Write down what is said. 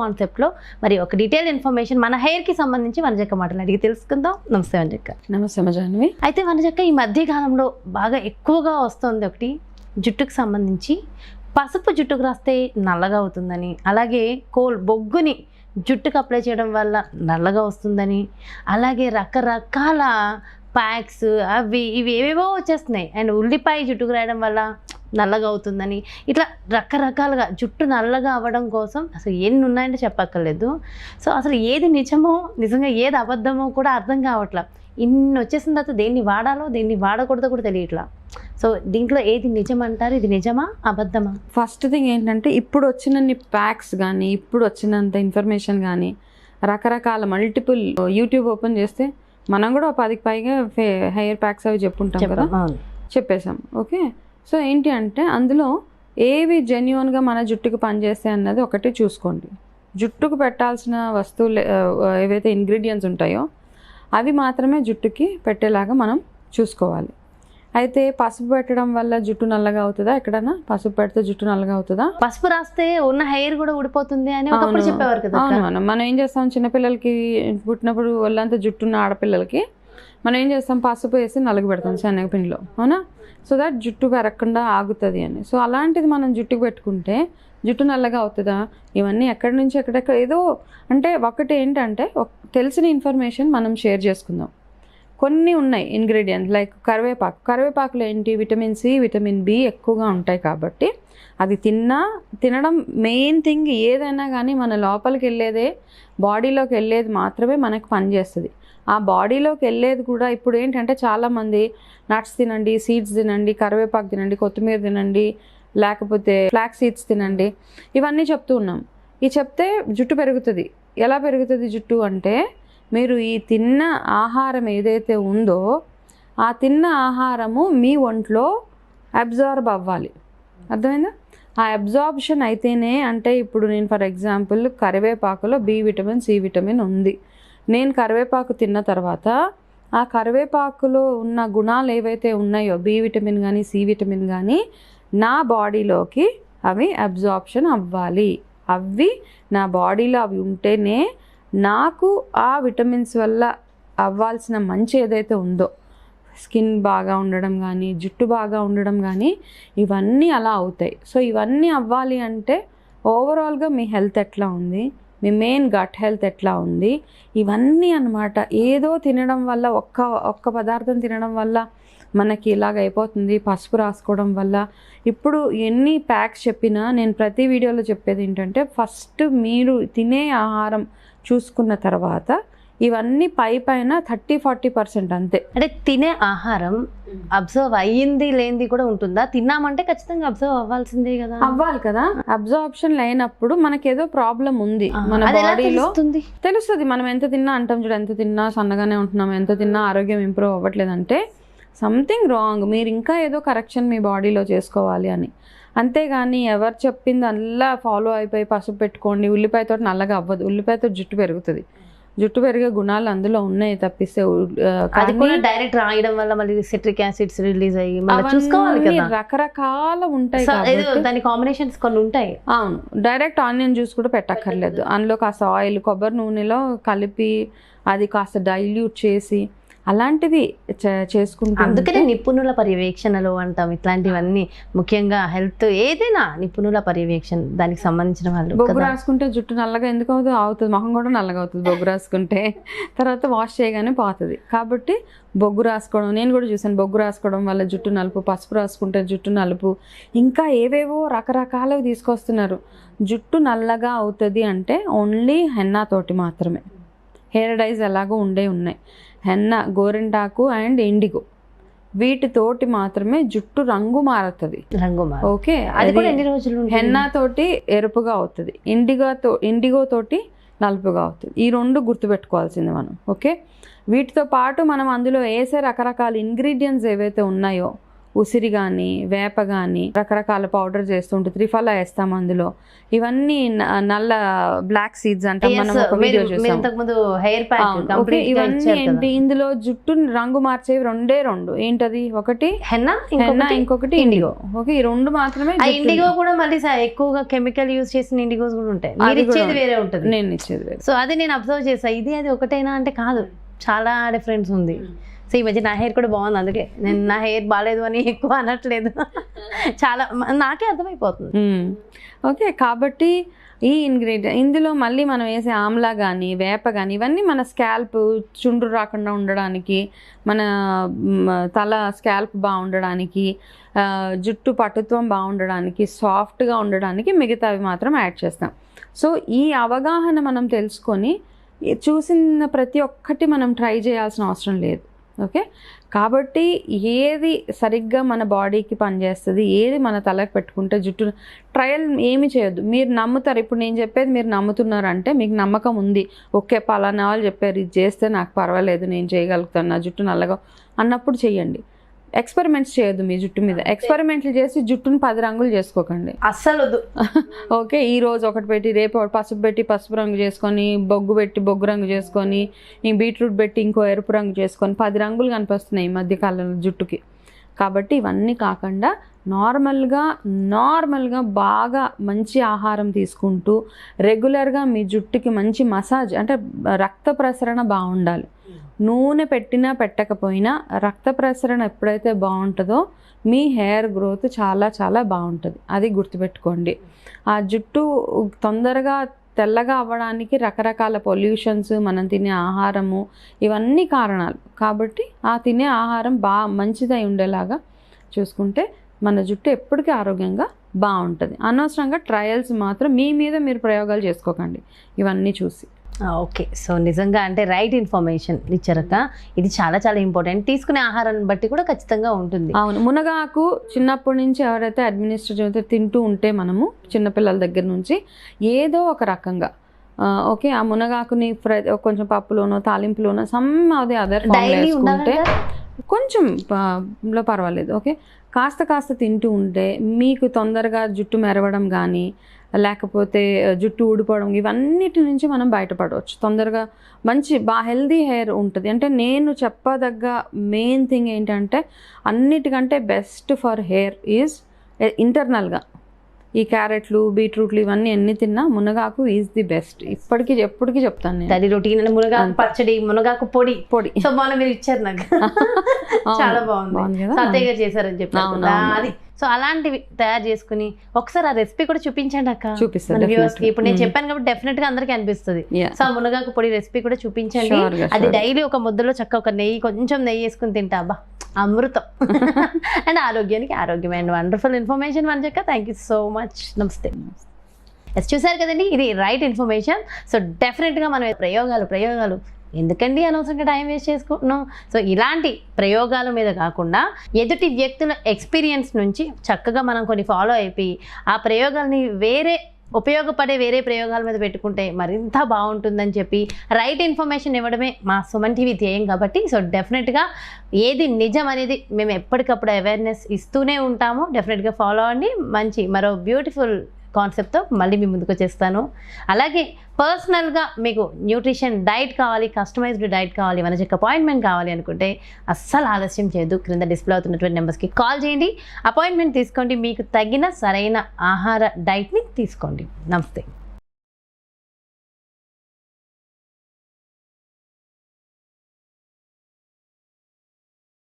కాన్సెప్ట్లో మరి ఒక డీటెయిల్ ఇన్ఫర్మేషన్ మన హెయిర్కి సంబంధించి వనజక్క మాటలు అడిగి తెలుసుకుందాం. నమస్తే వనజక్క. నమస్తే జాహ్నవి. అయితే వనజక్క, ఈ మధ్య కాలంలో బాగా ఎక్కువగా వస్తుంది ఒకటి, జుట్టుకు సంబంధించి పసుపు జుట్టుకు రాస్తే నల్లగా అవుతుందని, అలాగే బొగ్గుని జుట్టుకు అప్లై చేయడం వల్ల నల్లగా వస్తుందని, అలాగే రకరకాల ప్యాక్స్ అవి ఇవి ఏవేవో వచ్చేస్తున్నాయి. అండ్ ఉల్లిపాయ జుట్టుకు రాయడం వల్ల నల్లగా అవుతుందని, ఇట్లా రకరకాలుగా జుట్టు నల్లగా అవ్వడం కోసం అసలు ఎన్ని ఉన్నాయంటే చెప్పక్కర్లేదు. సో అసలు ఏది నిజమో, నిజంగా ఏది అబద్ధమో కూడా అర్థం కావట్లా. ఇన్ని వచ్చేసిన తర్వాత దేన్ని వాడాలో దేన్ని వాడకూడదో కూడా తెలియట్లా. సో దీంట్లో ఏది నిజం అంటారు? ఇది నిజమా అబద్ధమా? ఫస్ట్ థింగ్ ఏంటంటే, ఇప్పుడు వచ్చినన్ని ప్యాక్స్ కానీ, ఇప్పుడు వచ్చినంత ఇన్ఫర్మేషన్ కానీ, రకరకాల మల్టిపుల్ యూట్యూబ్ ఓపెన్ చేస్తే మనం కూడా 10కి పైగా హెయిర్ ప్యాక్స్ అవి చెప్పుంటాం కదా, చెప్పేసాం. ఓకే, సో ఏంటి అంటే అందులో ఏవి జెన్యున్గా మన జుట్టుకు పనిచేస్తాయి అన్నది ఒకటి చూసుకోండి. జుట్టుకు పెట్టాల్సిన వస్తువులు ఏవైతే ఇంగ్రీడియంట్స్ ఉంటాయో అవి మాత్రమే జుట్టుకి పెట్టేలాగా మనం చూసుకోవాలి. అయితే పసుపు పెట్టడం వల్ల జుట్టు నల్లగా అవుతుందా? ఎక్కడన్నా పసుపు పెడితే జుట్టు నల్లగా అవుతుందా? పసుపు రాస్తే ఉన్న హెయిర్ కూడా ఊడిపోతుంది అని ఒకప్పుడు చెప్పేవారు కదా. మనం ఏం చేస్తాం, చిన్నపిల్లలకి పుట్టినప్పుడు ఒళ్ళంతా జుట్టున్న ఆడపిల్లలకి మనం ఏం చేస్తాం, పసుపు వేసి నలుగుపెడతాం శనగపిండిలో, అవునా? సో దట్ జుట్టు పెరగకుండా ఆగుతుంది అని. సో అలాంటిది మనం జుట్టుకు పెట్టుకుంటే జుట్టు నల్లగా అవుతుందా? ఇవన్నీ ఎక్కడి నుంచి ఎక్కడెక్కడ ఏదో అంటే, ఒకటి ఏంటంటే తెలిసిన ఇన్ఫర్మేషన్ మనం షేర్ చేసుకుందాం. కొన్ని ఉన్నాయి ఇంగ్రీడియంట్స్, లైక్ కరివేపాకులో ఏంటి, విటమిన్ సి, విటమిన్ బి ఎక్కువగా ఉంటాయి కాబట్టి అది తినడం మెయిన్ థింగ్. ఏదైనా కానీ మన లోపలికి వెళ్ళేదే, బాడీలోకి వెళ్ళేది మాత్రమే మనకు పనిచేస్తుంది. ఆ బాడీలోకి వెళ్ళేది కూడా ఇప్పుడు ఏంటంటే చాలామంది నట్స్ తినండి, సీడ్స్ తినండి, కరివేపాకు తినండి, కొత్తిమీర తినండి, లేకపోతే ఫ్లాక్ సీడ్స్ తినండి, ఇవన్నీ చెప్తూ ఉన్నాం. ఇది చెప్తే జుట్టు పెరుగుతుంది. ఎలా పెరుగుతుంది జుట్టు అంటే, మీరు ఈ తిన్న ఆహారం ఏదైతే ఉందో ఆ తిన్న ఆహారము మీ ఒంట్లో అబ్జార్బ్ అవ్వాలి. అర్థమైందా? ఆ అబ్జార్బ్షన్ అయితేనే, అంటే ఇప్పుడు నేను ఫర్ ఎగ్జాంపుల్ కరివేపాకులో బి విటమిన్, సి విటమిన్ ఉంది. నేను కరివేపాకు తిన్న తర్వాత ఆ కరివేపాకులో ఉన్న గుణాలు ఏవైతే ఉన్నాయో, బి విటమిన్ కానీ సి విటమిన్ కానీ, నా బాడీలోకి అవి అబ్జార్ప్షన్ అవ్వాలి. అవి నా బాడీలో అవి ఉంటేనే నాకు ఆ విటమిన్స్ వల్ల అవ్వాల్సిన మంచి ఏదైతే ఉందో, స్కిన్ బాగా ఉండడం కానీ, జుట్టు బాగా ఉండడం కానీ, ఇవన్నీ అలా అవుతాయి. సో ఇవన్నీ అవ్వాలి అంటే ఓవరాల్గా మీ హెల్త్ ఎట్లా ఉంది, మీ మెయిన్ గట్ హెల్త్ ఎట్లా ఉంది, ఇవన్నీ అన్నమాట. ఏదో తినడం వల్ల, ఒక్క పదార్థం తినడం వల్ల మనకి ఇలాగ అయిపోతుంది, పసుపు రాసుకోవడం వల్ల. ఇప్పుడు ఎన్ని ప్యాక్స్ చెప్పినా నేను ప్రతి వీడియోలో చెప్పేది ఏంటంటే, ఫస్ట్ మీరు తినే ఆహారం చూసుకున్న తర్వాత ఇవన్నీ పైన 30-40% అంతే. అంటే తినే ఆహారం అబ్జర్వ్ అయ్యింది లేనిది కూడా ఉంటుందా? తిన్నామంటే ఖచ్చితంగా అబ్జర్వ్ అవ్వాల్సిందే కదా. అవ్వాలి కదా. అబ్జార్ప్షన్ లేనప్పుడు మనకి ఏదో ప్రాబ్లం ఉంది మన బాడీలో తెలుస్తుంది. మనం ఎంత తిన్నా అంటాం చూడు, ఎంత తిన్నా సన్నగానే ఉంటున్నాం, ఎంత తిన్నా ఆరోగ్యం ఇంప్రూవ్ అవ్వట్లేదంటే సంథింగ్ రాంగ్. మీరు ఇంకా ఏదో కరెక్షన్ మీ బాడీలో చేసుకోవాలి అని. అంతేగాని ఎవరు చెప్పింది అలా ఫాలో అయిపోయి పసుపు పెట్టుకోండి, ఉల్లిపాయతో నల్లగా అవ్వదు. ఉల్లిపాయతో జుట్టు పెరుగుతుంది. జుట్టు పెరిగే గుణాలు అందులో ఉన్నాయి తప్పిస్తే డైరెక్ట్ రాయడం వల్ల మళ్ళీ సిట్రిక్ యాసిడ్స్ రిలీజ్ అయ్యి చూసుకోవాలి కదా, రకరకాల ఉంటాయి. దాని కాంబినేషన్స్ కొన్ని ఉంటాయి. అవును, డైరెక్ట్ ఆనియన్ జ్యూస్ కూడా పెట్టక్కర్లేదు. అందులో కాస్త ఆయిల్, కొబ్బరి నూనెలో కలిపి అది కాస్త డైల్యూట్ చేసి అలాంటివి చేసుకుంటాం. అందుకనే నిపుణుల పర్యవేక్షణలు అంటాం. ఇట్లాంటివన్నీ ముఖ్యంగా హెల్త్ ఏదైనా నిపుణుల పర్యవేక్షణ, దానికి సంబంధించిన వాళ్ళు. బొగ్గు రాసుకుంటే జుట్టు నల్లగా ఎందుకు అవుతుంది, మొహం కూడా నల్లగా అవుతుంది బొగ్గు రాసుకుంటే. తర్వాత వాష్ చేయగానే పోతుంది. కాబట్టి బొగ్గు రాసుకోవడం నేను కూడా చూసాను. బొగ్గు రాసుకోవడం వల్ల జుట్టు నలుపు, పసుపు రాసుకుంటే జుట్టు నలుపు, ఇంకా ఏవేవో రకరకాలవి తీసుకొస్తున్నారు. జుట్టు నల్లగా అవుతుంది అంటే ఓన్లీ హెన్నా తోటి మాత్రమే. హెయిర్ డైస్ ఎలాగో ఉన్నాయి, హెన్నా, గోరింటాకు అండ్ ఇండిగో, వీటితోటి మాత్రమే జుట్టు రంగు మారుతుంది. ఓకే, అది కూడా ఎన్ని రోజులు? హెన్నా తోటి ఎరుపుగా అవుతుంది, ఇండిగో తోటి నలుపుగా అవుతుంది. ఈ రెండు గుర్తుపెట్టుకోవాల్సింది మనం. ఓకే, వీటితో పాటు మనం అందులో వేసే రకరకాల ఇంగ్రీడియంట్స్ ఏవైతే ఉన్నాయో ఉసిరి కానీ వేప కానీ రకరకాల పౌడర్ చేస్తుంటే త్రిఫల వేస్తాం అందులో. ఇవన్నీ నల్ల బ్లాక్ సీడ్స్ అంటాం మనం, ఒక వీడియో చూసాం. ఇవన్నీ ఏంటి, ఇందులో జుట్టు రంగు మార్చేవి రెండే రెండు. ఏంటది, ఒకటి హెన్నా, ఇంకొకటి ఇండిగో. ఓకే, ఈ రెండు మాత్రమే. ఇండిగో కూడా మళ్ళీ ఎక్కువగా కెమికల్ యూజ్ చేసిన ఇండిగోస్ కూడా ఉంటాయి. వేరే ఉంటుంది, నేను ఇచ్చేది వేరే. సో అది నేను అబ్జర్వ్ చేసా. ఇది అది ఒకటైనా అంటే కాదు, చాలా డిఫరెన్స్ ఉంది. సో ఈ మధ్య నా హెయిర్ కూడా బాగుంది, అందుకే నేను నా హెయిర్ బాగాలేదు అని ఎక్కువ అనట్లేదు. చాలా నాకే అర్థమైపోతుంది. ఓకే, కాబట్టి ఈ ఇంగ్రీడియంట్ ఇందులో మళ్ళీ మనం వేసే ఆమ్లా కానీ వేప కానీ ఇవన్నీ మన స్కాల్ప్ చుండ్రు రాకుండా ఉండడానికి, మన తల స్కాల్ప్ బాగుండడానికి, జుట్టు పటుత్వం బాగుండడానికి, సాఫ్ట్గా ఉండడానికి మిగతావి మాత్రం యాడ్ చేస్తాం. సో ఈ అవగాహన మనం తెలుసుకొని చూసిన ప్రతి ఒక్కటి మనం ట్రై చేయాల్సిన అవసరం లేదు. ఓకే, కాబట్టి ఏది సరిగ్గా మన బాడీకి పనిచేస్తుంది, ఏది మన తలకు పెట్టుకుంటే జుట్టు ట్రయల్ ఏమి చేయొద్దు. మీరు నమ్ముతారు, ఇప్పుడు నేను చెప్పేది మీరు నమ్ముతున్నారంటే మీకు నమ్మకం ఉంది. ఓకే, పలానా వాళ్ళు చెప్పారు ఇది చేస్తే నాకు పర్వాలేదు, నేను చేయగలుగుతాను, నా జుట్టు నల్లగా అన్నప్పుడు చెయ్యండి. ఎక్స్పెరిమెంట్స్ చేయొద్దు మీ జుట్టు మీద. ఎక్స్పెరిమెంట్లు చేసి జుట్టుని 10 రంగులు చేసుకోకండి అస్సలు వద్దు. ఓకే, ఈ రోజు ఒకటి పెట్టి రేపు పసుపు పెట్టి పసుపు రంగు చేసుకొని, బొగ్గు పెట్టి బొగ్గు రంగు చేసుకొని, ఈ బీట్రూట్ పెట్టి ఇంకో ఎరుపు రంగు చేసుకొని 10 రంగులు కనిపిస్తున్నాయి ఈ మధ్యకాలంలో జుట్టుకి. కాబట్టి ఇవన్నీ కాకుండా నార్మల్గా బాగా మంచి ఆహారం తీసుకుంటూ రెగ్యులర్గా మీ జుట్టుకి మంచి మసాజ్, అంటే రక్త ప్రసరణ బాగుండాలి. నూనె పెట్టినా పెట్టకపోయినా రక్త ప్రసరణ ఎప్పుడైతే బాగుంటుందో మీ హెయిర్ గ్రోత్ చాలా చాలా బాగుంటుంది. అది గుర్తుపెట్టుకోండి. ఆ జుట్టు తొందరగా తెల్లగా అవ్వడానికి రకరకాల పొల్యూషన్స్, మనం తినే ఆహారము, ఇవన్నీ కారణాలు. కాబట్టి ఆ తినే ఆహారం మంచిదై ఉండేలాగా చూసుకుంటే మన జుట్టు ఎప్పటికీ ఆరోగ్యంగా బాగుంటుంది. అనవసరంగా ట్రయల్స్ మాత్రం మీ మీద మీరు ప్రయోగాలు చేసుకోకండి ఇవన్నీ చూసి. ఓకే, సో నిజంగా అంటే రైట్ ఇన్ఫర్మేషన్ ఇచ్చారక్క. ఇది చాలా చాలా ఇంపార్టెంట్. తీసుకునే ఆహారాన్ని బట్టి కూడా ఖచ్చితంగా ఉంటుంది. అవును, మునగాకు చిన్నప్పటి నుంచి ఎవరైతే అడ్మినిస్ట్రేటివ్ తింటూ ఉంటే మనము చిన్నపిల్లల దగ్గర నుంచి ఏదో ఒక రకంగా ఓకే, ఆ మునగాకుని కొంచెం పప్పులోనో తాలింపులోనో అది అదర్ వేసుకుంటే కొంచెం పర్వాలేదు. ఓకే, కాస్త తింటూ ఉంటే మీకు తొందరగా జుట్టు మెరవడం కానీ లేకపోతే జుట్టు ఊడిపోవడం ఇవన్నిటి నుంచి మనం బయటపడవచ్చు. తొందరగా మంచి హెల్దీ హెయిర్ ఉంటుంది. అంటే నేను చెప్పదగ్గ మెయిన్ థింగ్ ఏంటంటే అన్నిటికంటే బెస్ట్ ఫర్ హెయిర్ ఈజ్ ఇంటర్నల్గా ఈ క్యారెట్లు, బీట్రూట్లు ఇవన్నీ ఎన్ని తిన్నా మునగాకు ఈజ్ ది బెస్ట్. ఎప్పటికీ చెప్తాను నేను. అది రొటీన్ మునగాకు పచ్చడి, మునగాకు పొడి. సో మొన్న మీరు ఇచ్చారు నాకు, చాలా బాగుంది. సత్తయ్య గారు చేశారని చెప్పారు అది. సో అలాంటివి తయారు చేసుకుని ఒకసారి ఆ రెసిపీ కూడా చూపించండి అక్క. చూపిస్తాను. ఇప్పుడు నేను చెప్పాను కాబట్టి డెఫినెట్ గా అందరికీ అనిపిస్తుంది. సో ఆ మునగాకు పొడి రెసిపీ కూడా చూపించండి. అది డైలీ ఒక ముద్దలో చక్కగా ఒక కొంచెం నెయ్యి వేసుకుని తింటా, అబ్బా అమృతం. అండ్ ఆరోగ్యానికి ఆరోగ్యం. అండ్ వండర్ఫుల్ ఇన్ఫర్మేషన్ వంజక్క, థ్యాంక్ యూ సో మచ్. నమస్తే. చూసారు కదండి, ఇది రైట్ ఇన్ఫర్మేషన్. సో డెఫినెట్గా మనం ప్రయోగాలు ఎందుకండి అనవసరంగా టైం వేస్ట్ చేసుకుంటున్నాం. సో ఇలాంటి ప్రయోగాల మీద కాకుండా ఎదుటి వ్యక్తుల ఎక్స్పీరియన్స్ నుంచి చక్కగా మనం కొన్ని ఫాలో అయిపోయి ఆ ప్రయోగాల్ని ఉపయోగపడే వేరే ప్రయోగాల మీద పెట్టుకుంటే మరింత బాగుంటుందని చెప్పి రైట్ ఇన్ఫర్మేషన్ ఇవ్వడమే మా సుమన్ టీవీ ధ్యేయం. కాబట్టి సో డెఫినెట్గా ఏది నిజం అనేది మేము ఎప్పటికప్పుడు అవేర్నెస్ ఇస్తూనే ఉంటాము. డెఫినెట్గా ఫాలో అవ్వండి. మంచి మరో బ్యూటిఫుల్ కాన్సెప్ట్తో మళ్ళీ మీ ముందుకు వచ్చేస్తాను. అలాగే పర్సనల్గా మీకు న్యూట్రిషన్ డైట్ కావాలి, కస్టమైజ్డ్ డైట్ కావాలి, మనకి అపాయింట్మెంట్ కావాలి అనుకుంటే అస్సలు ఆలస్యం చేయొద్దు. క్రింద డిస్ప్లే అవుతున్నటువంటి నెంబర్స్కి కాల్ చేయండి, అపాయింట్మెంట్ తీసుకోండి, మీకు తగిన సరైన ఆహార డైట్ని తీసుకోండి. నమస్తే.